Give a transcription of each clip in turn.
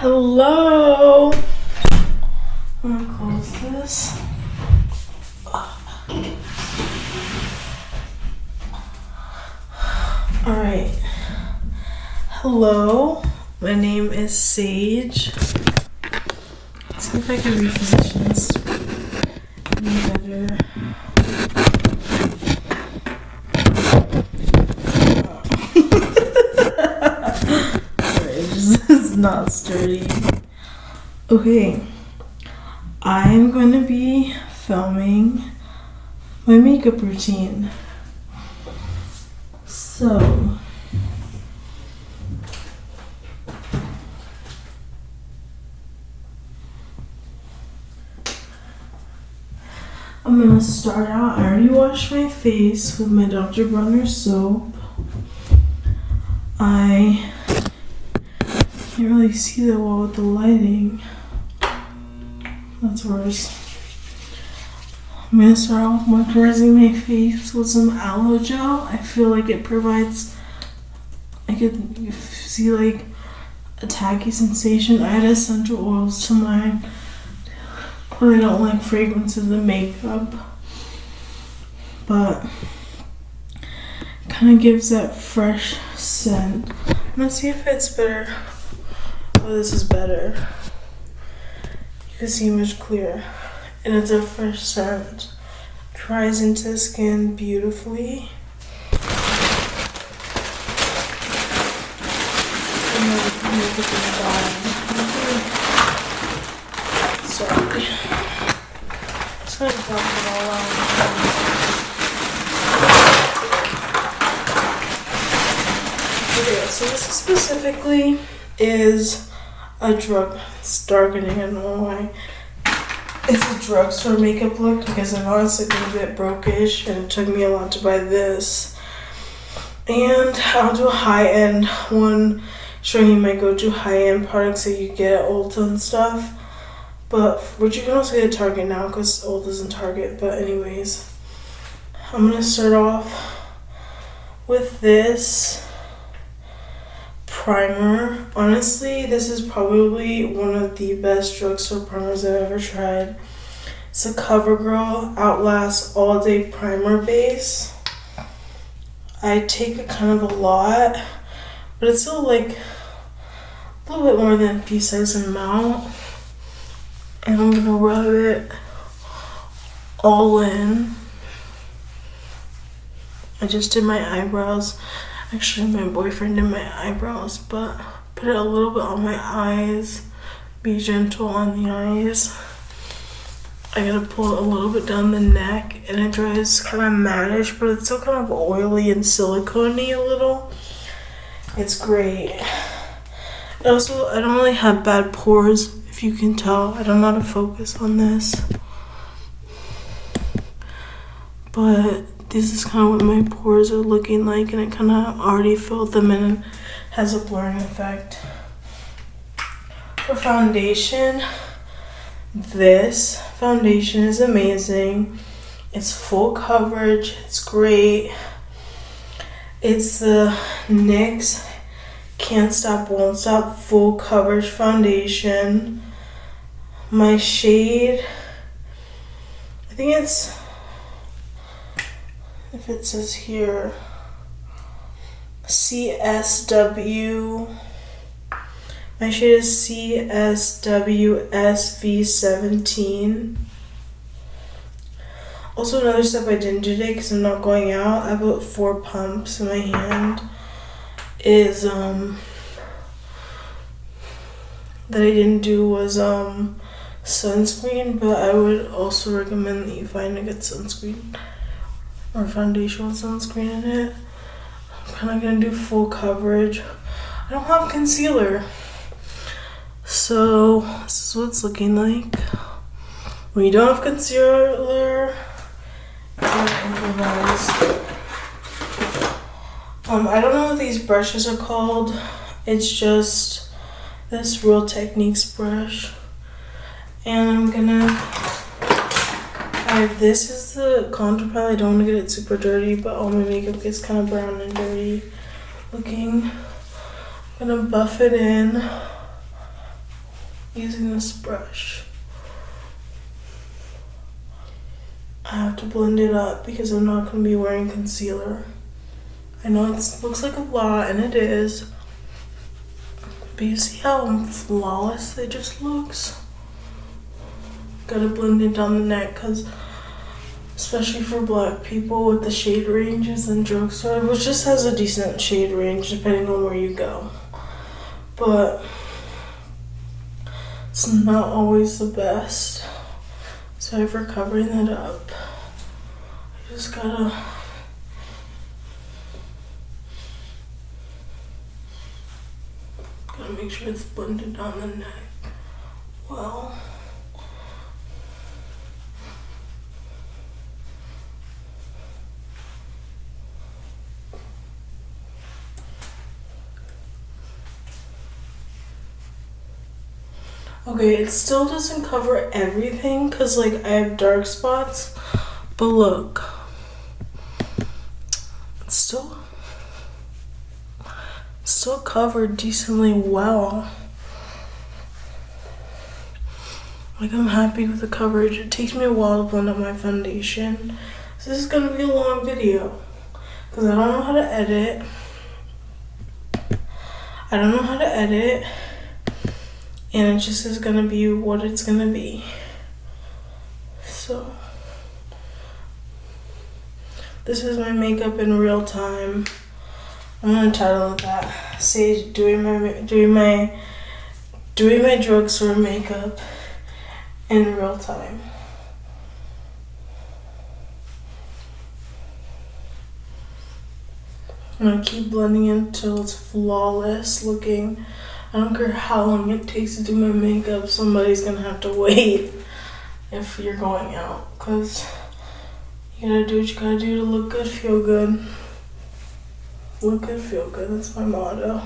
Hello. I'm gonna close this. Alright. Hello. My name is Sage. Let's see if I can reposition this any better. It's not sturdy. Okay, I'm going to be filming my makeup routine. So, I'm going to start out. I already washed my face with my Dr. Bronner soap. I can't really see that well with the lighting. That's worse. I'm gonna start off moisturizing my face with some aloe gel. I feel like it provides, I could see like a tacky sensation. I add essential oils to mine. I don't like fragrances in makeup, but kind of gives that fresh scent. I'm gonna see if it's better. Oh, this is better. You can see much clearer. And it's a fresh scent. Dries into the skin beautifully. And then make it in the bottom. Sorry. Just gonna dump it all out. Okay, so this specifically is a drug. It's darkening. I don't know why. It's a drugstore makeup look because I've honestly been a bit brokish and it took me a lot to buy this. And I'll do a high-end one, showing you my go-to high-end products that you get at Ulta and stuff. But which you can also get at Target now because Ulta's in Target. But anyways, I'm gonna start off with this primer. Honestly, this is probably one of the best drugstore primers I've ever tried. It's a CoverGirl Outlast All Day Primer Base. I take it kind of a lot, but it's still like a little bit more than a pea-sized amount. And I'm gonna rub it all in. I just did my eyebrows. Actually, my boyfriend did my eyebrows, but put it a little bit on my eyes. Be gentle on the eyes. I gotta pull it a little bit down the neck, and it dries kind of mattish, but it's still kind of oily and silicone-y a little. It's great. Also, I don't really have bad pores, if you can tell. I don't know how to focus on this. But this is kind of what my pores are looking like, and it kind of already filled them in and has a blurring effect. For foundation, this foundation is amazing. It's full coverage. It's great. It's the NYX Can't Stop, Won't Stop Full Coverage Foundation. My shade, I think it's, if it says here, CSW. My shade is CSWSV17. Also, another step I didn't do today because I'm not going out, I put 4 pumps in my hand, is that I didn't do was sunscreen, but I would also recommend that you find a good sunscreen or foundation with sunscreen in it. I'm kind of gonna do full coverage. I don't have concealer, so this is what it's looking like. When you don't have concealer, you can improvise. I don't know what these brushes are called. It's just this Real Techniques brush, and I'm gonna. This is the contour palette. I don't want to get it super dirty, but all my makeup gets kind of brown and dirty looking. I'm gonna buff it in using this brush. I have to blend it up because I'm not going to be wearing concealer. I know it looks like a lot, and it is. But you see how flawless it just looks? Gotta blend it down the neck because, especially for black people with the shade ranges in drugstore, which just has a decent shade range depending on where you go. But it's not always the best. Sorry for covering that up. I just gotta make sure it's blended down the neck well. Okay, it still doesn't cover everything because like I have dark spots, but look, it's still covered decently well. Like, I'm happy with the coverage. It takes me a while to blend up my foundation. So this is gonna be a long video because I don't know how to edit. And it just is gonna be what it's gonna be. So this is my makeup in real time. I'm gonna title it that. Say doing my drugstore makeup in real time. I'm gonna keep blending it until it's flawless looking. I don't care how long it takes to do my makeup, somebody's gonna have to wait if you're going out, because you gotta do what you gotta do to look good, feel good. Look good, feel good, that's my motto.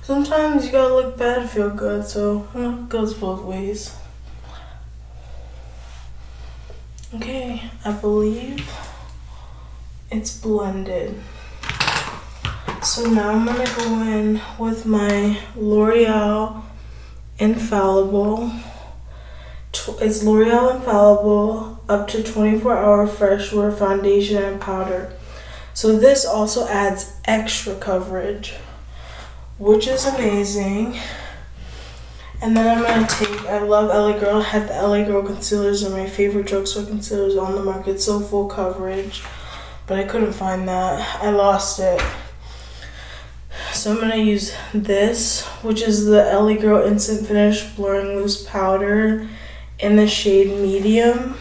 Sometimes you gotta look bad, feel good, so it goes both ways. Okay, I believe it's blended. So now I'm gonna go in with my L'Oreal Infallible. It's L'Oreal Infallible up to 24-hour fresh wear foundation and powder. So this also adds extra coverage, which is amazing. And then I'm gonna take, I love LA Girl. I had the LA Girl concealers, are my favorite drugstore concealers on the market. So full coverage, but I couldn't find that. I lost it. So I'm gonna use this, which is the LA Girl Instant Finish Blurring Loose Powder in the shade medium.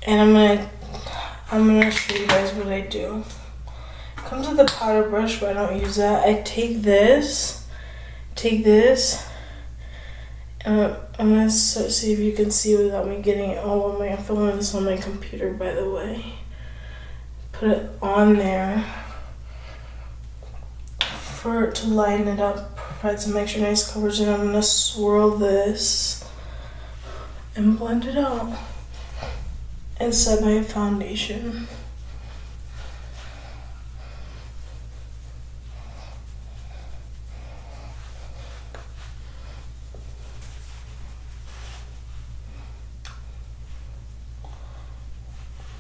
And I'm gonna show you guys what I do. It comes with a powder brush, but I don't use that. I take this, and I'm gonna see if you can see without me getting it all on my, I'm filming this on my computer, by the way. Put it on there for to line it up, provide some extra nice coverage, and I'm gonna swirl this and blend it out and set my foundation.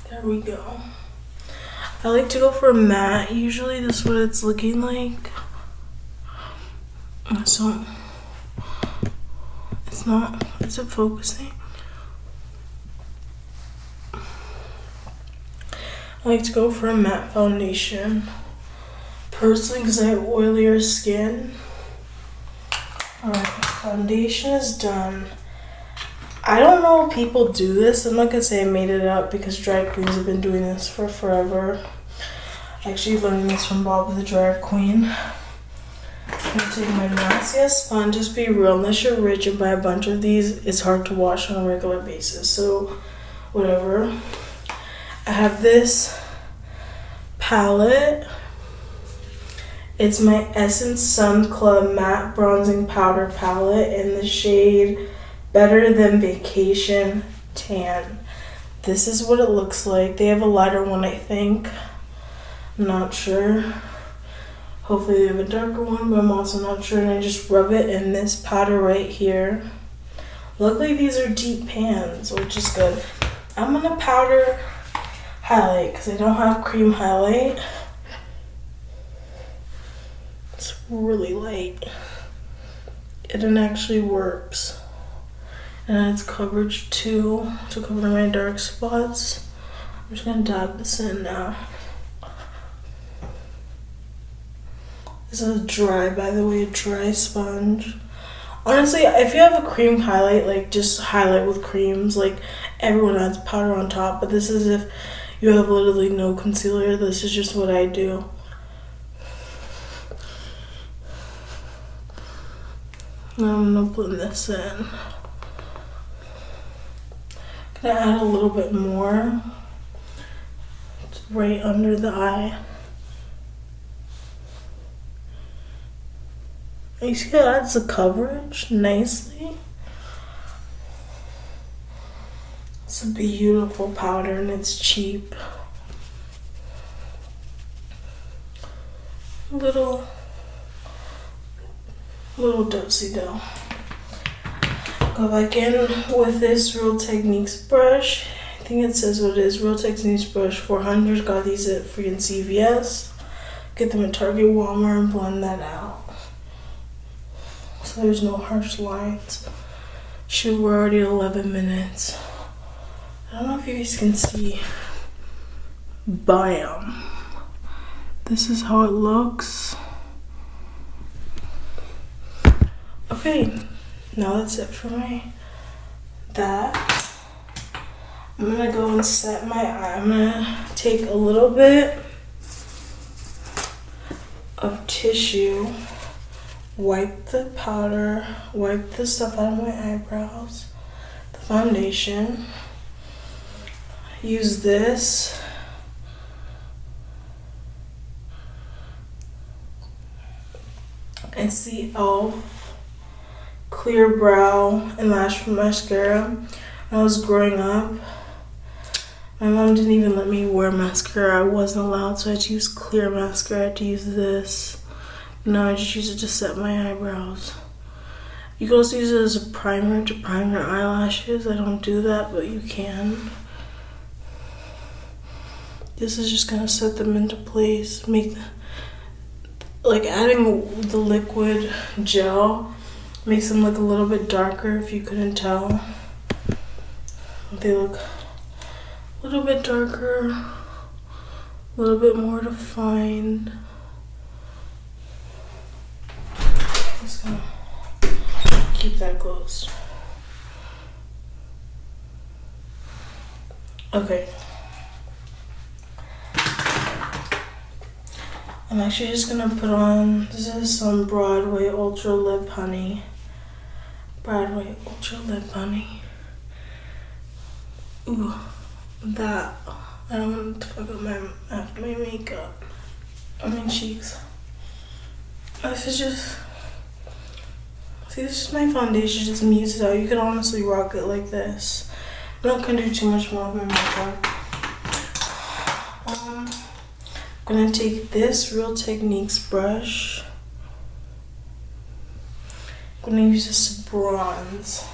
There we go. I like to go for matte. Usually this is what it's looking like. So it's not, is it focusing? I like to go for a matte foundation personally because I have oilier skin. Alright, foundation is done. I don't know if people do this. I'm not gonna say I made it up because drag queens have been doing this for forever. I actually learned this from Bob the Drag Queen. I'm gonna take my Nastia sponge. Just be real, unless you're rich and buy a bunch of these, it's hard to wash on a regular basis. So, whatever. I have this palette. It's my Essence Sun Club Matte Bronzing Powder Palette in the shade Better Than Vacation Tan. This is what it looks like. They have a lighter one, I think. I'm not sure. Hopefully they have a darker one, but I'm also not sure. And I just rub it in this powder right here. Luckily these are deep pans, which is good. I'm gonna powder highlight because I don't have cream highlight. It's really light. And it actually works. And it's coverage too, to cover my dark spots. I'm just gonna dab this in now. This is dry, by the way, a dry sponge. Honestly, if you have a cream highlight, like just highlight with creams, like everyone adds powder on top, but this is if you have literally no concealer. This is just what I do. Now I'm gonna blend this in. Gonna add a little bit more. It's right under the eye. You see how it adds the coverage nicely? It's a beautiful powder and it's cheap. Little do-si-do. Go back in with this Real Techniques brush. I think it says what it is. Real Techniques brush 400. Got these at freaking CVS. Get them at Target, Walmart, and blend that out. So there's no harsh lines. Shoot, we're already at 11 minutes. I don't know if you guys can see. Bam. This is how it looks. Okay, now that's it for that. I'm gonna go and set my eye. I'm gonna take a little bit of tissue, wipe the powder, wipe the stuff out of my eyebrows, the foundation. Use this. And see Clear Brow and Lash Mascara. When I was growing up, my mom didn't even let me wear mascara. I wasn't allowed, so I had to use clear mascara. I had to use this. Now I just use it to set my eyebrows. You can also use it as a primer to prime your eyelashes. I don't do that, but you can. This is just gonna set them into place. Like adding the liquid gel makes them look a little bit darker if you couldn't tell. They look a little bit darker, a little bit more defined. Just gonna keep that closed. Okay. I'm actually just gonna put on, this is some Broadway Ultra Lip Honey. Broadway Ultra Lip Honey. Ooh, that. I don't want to fuck up my makeup on my cheeks. This is just, see, this is my foundation, just mutes it out. You could honestly rock it like this. I'm not gonna do too much more of my makeup. I'm gonna take this Real Techniques brush. I'm gonna use this to bronze.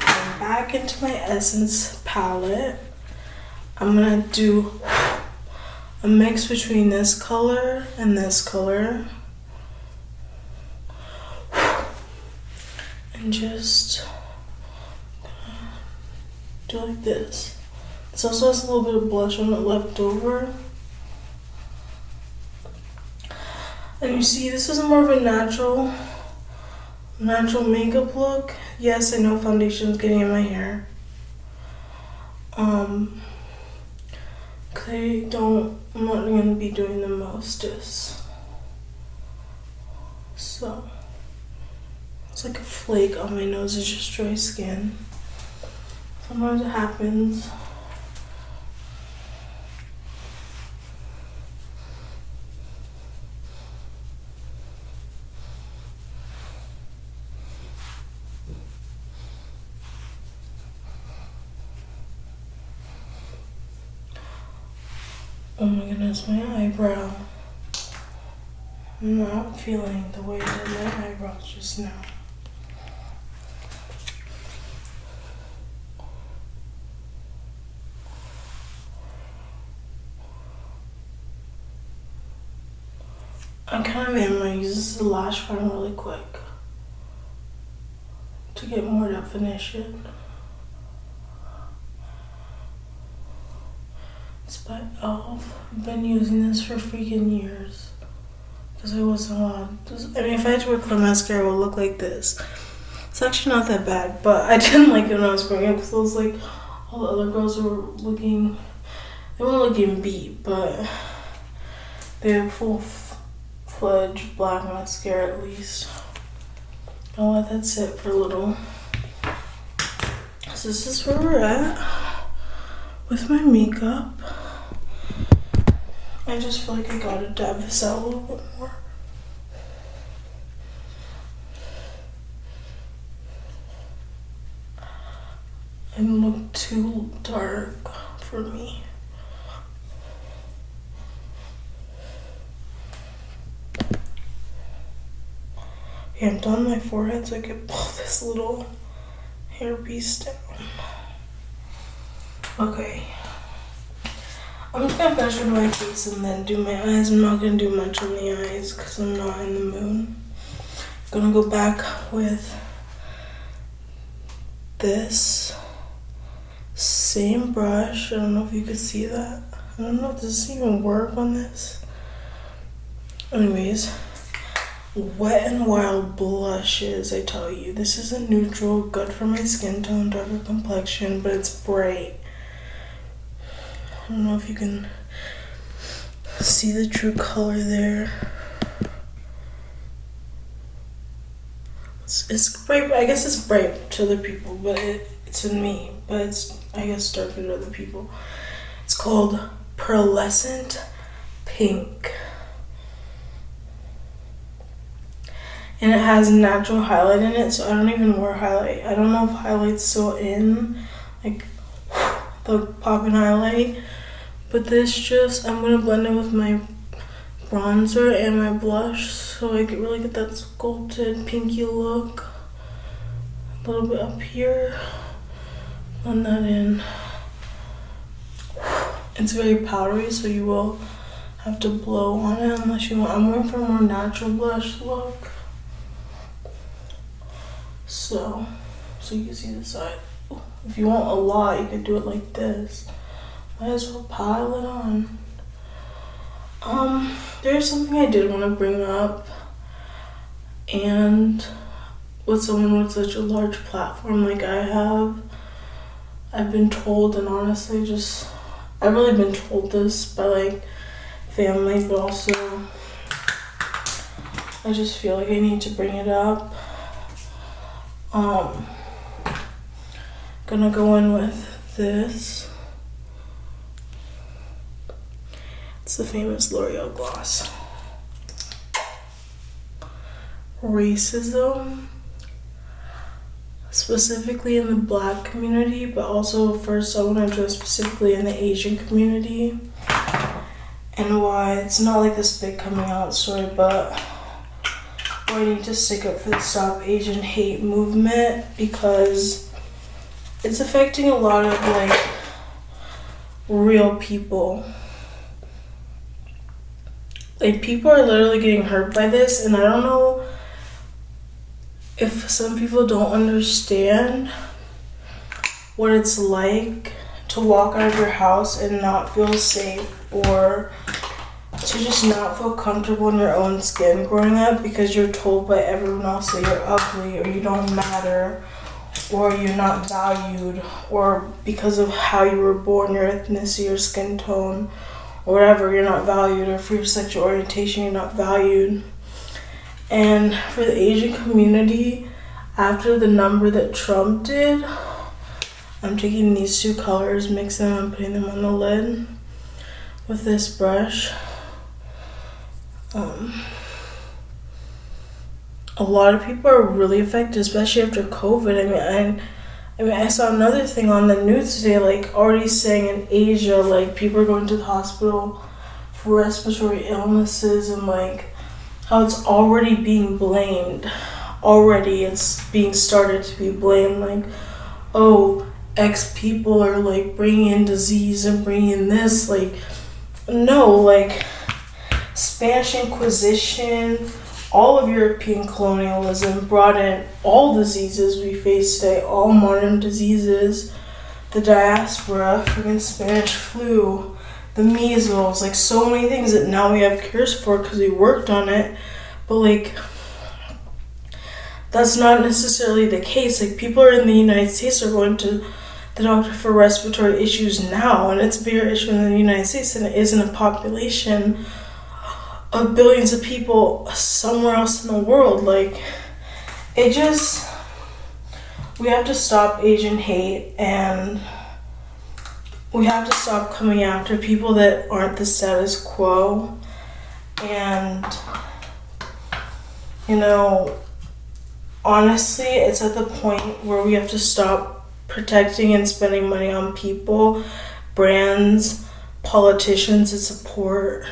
And back into my Essence palette. I'm gonna do a mix between this color and this color. And just do like this. This also has a little bit of blush on it left over. And you see, this is more of a natural makeup look. Yes, I know foundation's getting in my hair. I'm not gonna be doing the mostest. So, it's like a flake on my nose, it's just dry skin. Sometimes it happens. Oh my goodness, my eyebrow. I'm not feeling the way that my eyebrows just now. I kind of am going to use this lash farm really quick to get more definition. It's by e.l.f. I've been using this for freaking years because I wasn't allowed. I mean, if I had to wear clear mascara, it would look like this. It's actually not that bad, but I didn't like it when I was growing up because I was like, all the other girls were looking, they weren't looking beat, but they have full-fledged black mascara at least. I'll let that sit for a little. So this is where we're at with my makeup. I just feel like I gotta dab this out a little bit more. And look too dark for me. Okay, I'm done my forehead so I can pull this little hair piece down. Okay. I'm just gonna finish with my face and then do my eyes. I'm not gonna do much on the eyes because I'm not in the mood. I'm gonna go back with this same brush. I don't know if you could see that. I don't know if this even work on this. Anyways, Wet n Wild blushes, I tell you. This is a neutral, good for my skin tone, darker complexion, but it's bright. I don't know if you can see the true color there. It's bright, I guess it's bright to other people, but it's in me, but it's, I guess, darker to other people. It's called Pearlescent Pink. And it has natural highlight in it, so I don't even wear highlight. I don't know if highlight's still in, like the poppin' highlight. But this just, I'm gonna blend it with my bronzer and my blush so I can really get that sculpted pinky look. A little bit up here. Blend that in. It's very powdery, so you will have to blow on it unless you want. I'm going for a more natural blush look. So you can see the side. If you want a lot, you could do it like this. Might as well pile it on. There's something I did want to bring up, and with someone with such a large platform like I have, I've been told, and honestly I've really been told this by like family, but also I just feel like I need to bring it up. Gonna go in with this. It's the famous L'Oreal gloss. Racism, specifically in the Black community, but also first I want to address specifically in the Asian community, and why it's not like this big coming out story, but why I need to stick up for the Stop Asian Hate movement, because it's affecting a lot of like real people. Like, people are literally getting hurt by this, and I don't know if some people don't understand what it's like to walk out of your house and not feel safe, or to just not feel comfortable in your own skin growing up because you're told by everyone else that you're ugly or you don't matter or you're not valued, or because of how you were born, your ethnicity, your skin tone, or whatever, you're not valued, or for your sexual orientation, you're not valued. And for the Asian community, after the number that Trump did, I'm taking these two colors, mixing them, and putting them on the lid with this brush. A lot of people are really affected, especially after COVID. I mean, I saw another thing on the news today, like already saying in Asia, like people are going to the hospital for respiratory illnesses, and like how it's already being blamed. Already it's being started to be blamed, like, oh, X people are like bringing in disease and bringing in this. Like, no, like, Spanish Inquisition, all of European colonialism brought in all diseases we face today, all modern diseases, the diaspora, freaking Spanish flu, the measles, like so many things that now we have cures for because we worked on it. But like, that's not necessarily the case. Like, people are in the United States are going to the doctor for respiratory issues now, and it's a bigger issue in the United States than it is in a population of billions of people somewhere else in the world. Like, it just, we have to stop Asian hate, and we have to stop coming after people that aren't the status quo. And, you know, honestly, it's at the point where we have to stop protecting and spending money on people, brands, politicians that support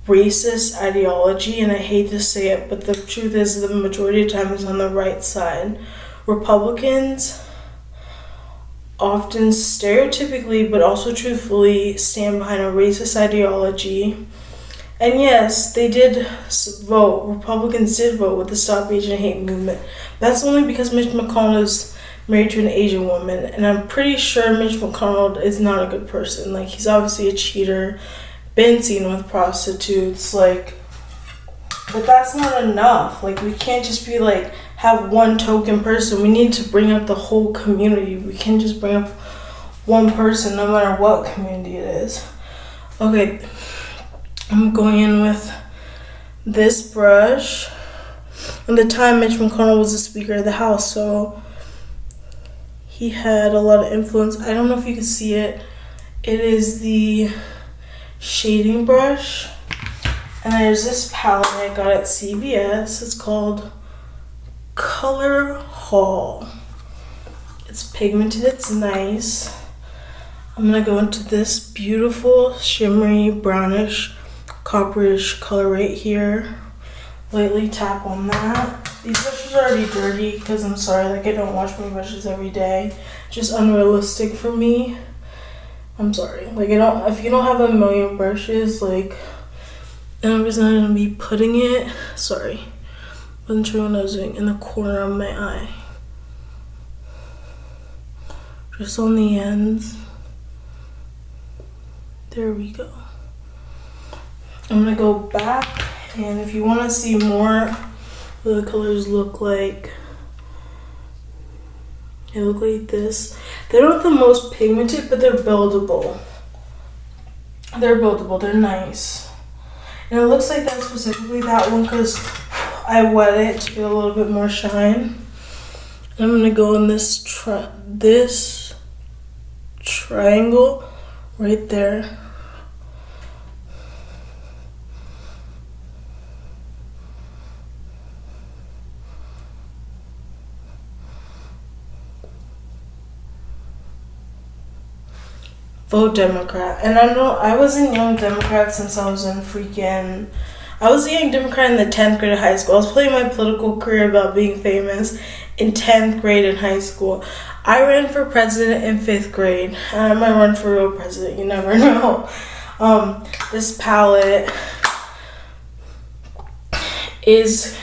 racist ideology. And I hate to say it, but the truth is the majority of the time is on the right side. Republicans often stereotypically but also truthfully stand behind a racist ideology. And yes, they did vote. Republicans did vote with the Stop Asian Hate movement. That's only because Mitch McConnell is married to an Asian woman. And I'm pretty sure Mitch McConnell is not a good person. Like, he's obviously a cheater, been seen with prostitutes. Like, but that's not enough. Like, we can't just be like, have one token person. We need to bring up the whole community. We can't just bring up one person no matter what community it is. Okay. I'm going in with this brush. At the time, Mitch McConnell was the Speaker of the House, so he had a lot of influence. I don't know if you can see it. It is the shading brush. And there's this palette I got at CVS. It's called Color Hall. It's pigmented, it's nice. I'm going to go into this beautiful, shimmery, brownish, copperish color right here. Lightly tap on that. These brushes are already dirty because I'm sorry, like, I don't wash my brushes every day. Just unrealistic for me. I'm sorry. Like, if you don't have a million brushes, like, and I'm just not gonna be putting it, sorry, wasn't sure what I was doing, in the corner of my eye. Just on the ends. There we go. I'm gonna go back, and if you want to see more what the colors look like, they look like this. They're not the most pigmented, but they're buildable. They're nice. And it looks like that specifically, that one, because I wet it to get a little bit more shine. I'm gonna go in this triangle right there. Vote Democrat. And I was a young Democrat since I was I was a young Democrat in the 10th grade of high school. I was planning my political career about being famous in 10th grade in high school. I ran for president in 5th grade. I might run for real president, you never know. This palette is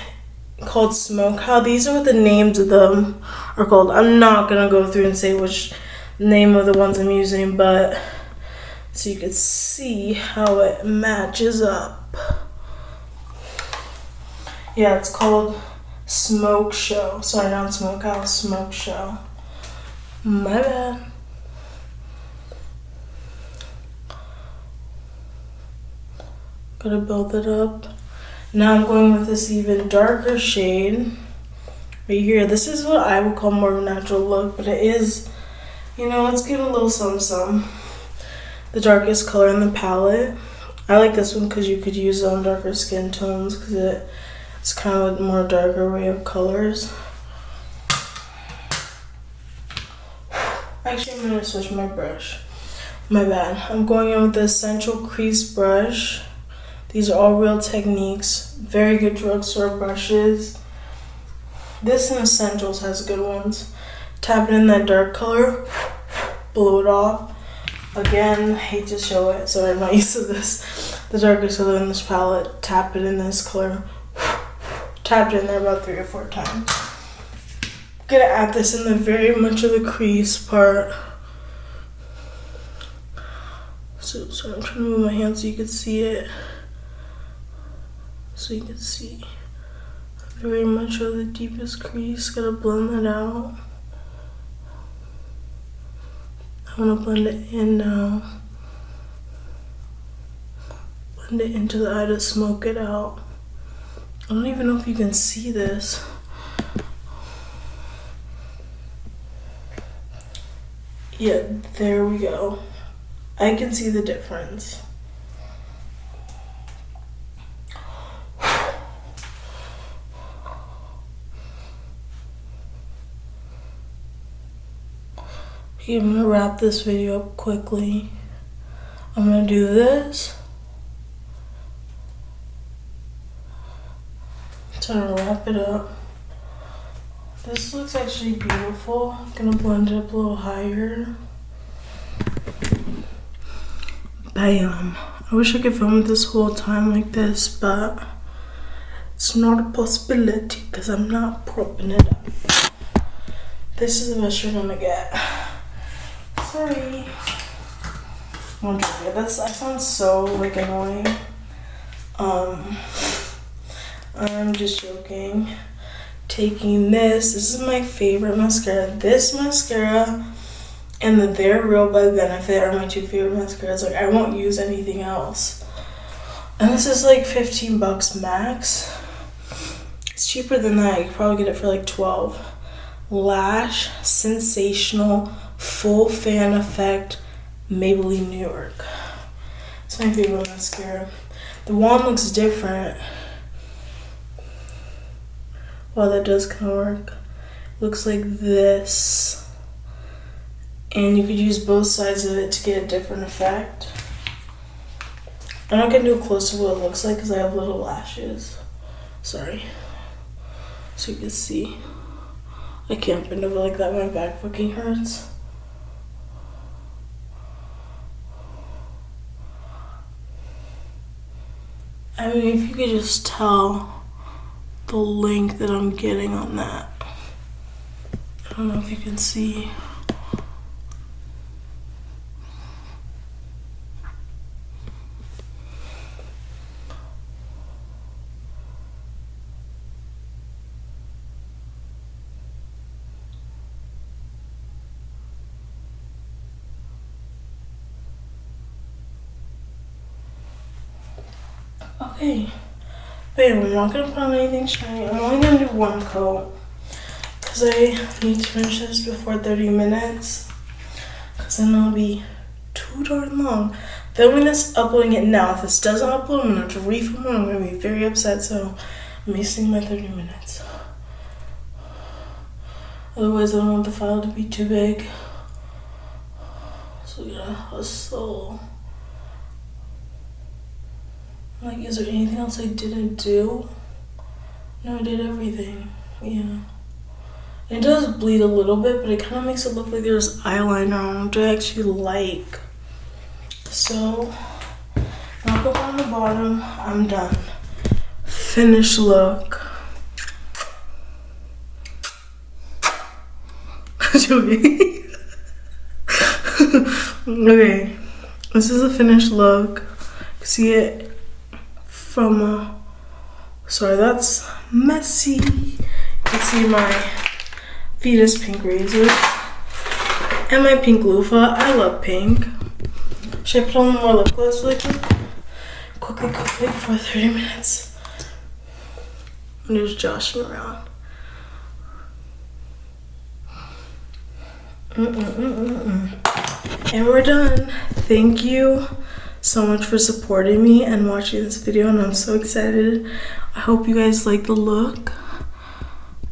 called Smoke. How these are what the names of them are called. I'm not gonna go through and say which name of the ones I'm using, but so you can see how it matches up. Yeah, it's called Smoke Show. Sorry, not Smoke House, Smoke Show. My bad. Gotta build it up. Now I'm going with this even darker shade right here. This is what I would call more of a natural look, but it is, you know, let's give it a little some. The darkest color in the palette. I like this one because you could use it on darker skin tones because it's kind of a more darker array of colors. Actually, I'm going to switch my brush. My bad. I'm going in with the Essential Crease brush. These are all Real Techniques. Very good drugstore brushes. This in Essentials has good ones. Tap it in that dark color. Blow it off. Again, I hate to show it, so I'm not used to this. The darkest color in this palette. Tap it in this color. Tapped it in there about 3 or 4 times. I'm gonna add this in the very much of the crease part. So I'm trying to move my hand so you can see it. So you can see very much of the deepest crease. Gotta blend that out. I want to blend it in now. Blend it into the eye to smoke it out. I don't even know if you can see this. Yeah, there we go. I can see the difference. Okay, I'm gonna wrap this video up quickly. I'm gonna do this. Trying to wrap it up. This looks actually beautiful. I'm gonna blend it up a little higher. Bam. I wish I could film this whole time like this, but it's not a possibility because I'm not propping it up. This is the best you're gonna get. Sorry. I'm joking. I sound so like annoying. I'm just joking. Taking this is my favorite mascara. This mascara and the They're Real by Benefit are my 2 favorite mascaras. Like, I won't use anything else. And this is like $15 max. It's cheaper than that. You could probably get it for like 12. Lash Sensational Full Fan Effect Maybelline New York. It's my favorite mascara. The wand looks different. Wow, that does kind of work. Looks like this. And you could use both sides of it to get a different effect. I'm not gonna do a close of what it looks like because I have little lashes. Sorry. So you can see. I can't bend over like that, my back fucking hurts. I mean, if you could just tell the length that I'm getting on that. I don't know if you can see. Okay. Bam, I'm not gonna put on anything shiny. I'm only gonna do 1 coat because I need to finish this before 30 minutes because then it'll be too darn long. Filming this, uploading it now. If this doesn't upload, I'm gonna have to refilm it. I'm gonna be very upset, so I'm wasting my 30 minutes. Otherwise, I don't want the file to be too big. So we gotta hustle. Like, is there anything else I didn't do? No, I did everything. Yeah. It does bleed a little bit, but it kind of makes it look like there's eyeliner on, which I actually like. So, knock up on the bottom. I'm done. Finished look. Okay. Okay. This is a finished look. See it from sorry, that's messy. You can see my Venus pink razor and my pink loofah. I love pink. Should I put on more lip gloss really quick? Quickly before 30 minutes. I'm just joshing around. And we're done. Thank you so much for supporting me and watching this video, and I'm so excited. I hope you guys like the look.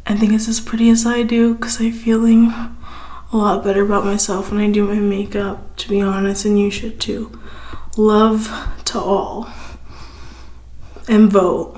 I think it's as pretty as I do because I'm feeling a lot better about myself when I do my makeup, to be honest, and you should too. Love to all. and vote.